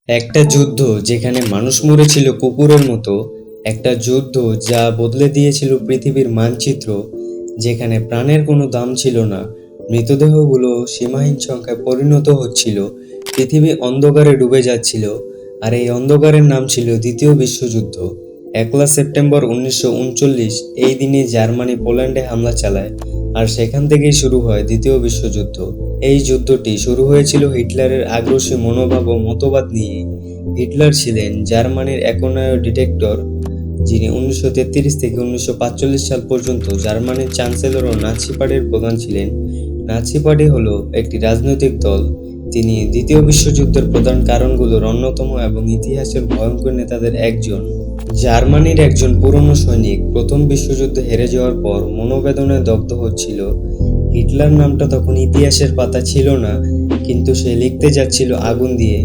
একটা যুদ্ধ যেখানে মানুষ মরেছিল কুকুরের মতো, একটা যুদ্ধ যা বদলে দিয়েছিল পৃথিবীর মানচিত্র, যেখানে প্রাণের কোনো দাম ছিল না, মৃতদেহগুলো সীমাহীন সংখ্যায় পরিণত হচ্ছিল, পৃথিবী অন্ধকারে ডুবে যাচ্ছিল, আর এই অন্ধকারের নাম ছিল দ্বিতীয় বিশ্বযুদ্ধ। 1 সেপ্টেম্বর 1939 এই দিনে জার্মানি পোল্যান্ডে হামলা চালায়, আর সেখান থেকেই শুরু হয় দ্বিতীয় বিশ্বযুদ্ধ। এই যুদ্ধটি শুরু হয়েছিল হিটলারের আগ্রাসী মনোভাব ও মতবাদ নিয়ে। হিটলার ছিলেন জার্মানির একনায়ক ডিক্টেটর, যিনি 1933 থেকে 1945 সাল পর্যন্ত জার্মানির চ্যান্সেলর ও নাৎসি পার্টির প্রধান ছিলেন। নাৎসি পার্টি হলো একটি রাজনৈতিক দল। তিনি দ্বিতীয় বিশ্বযুদ্ধের প্রধান কারণগুলোর অন্যতম এবং ইতিহাসের ভয়ঙ্কর নেতাদের একজন। জার্মানির একজন পুরনো সৈনিক প্রথম বিশ্বযুদ্ধে হেরে যাওয়ার পর মনোবেদনায় দগ্ধ হচ্ছিল। হিটলার নামটা তখন ইতিহাসের পাতা ছিল না, কিন্তু সে লিখতে যাচ্ছিল আগুন দিয়ে।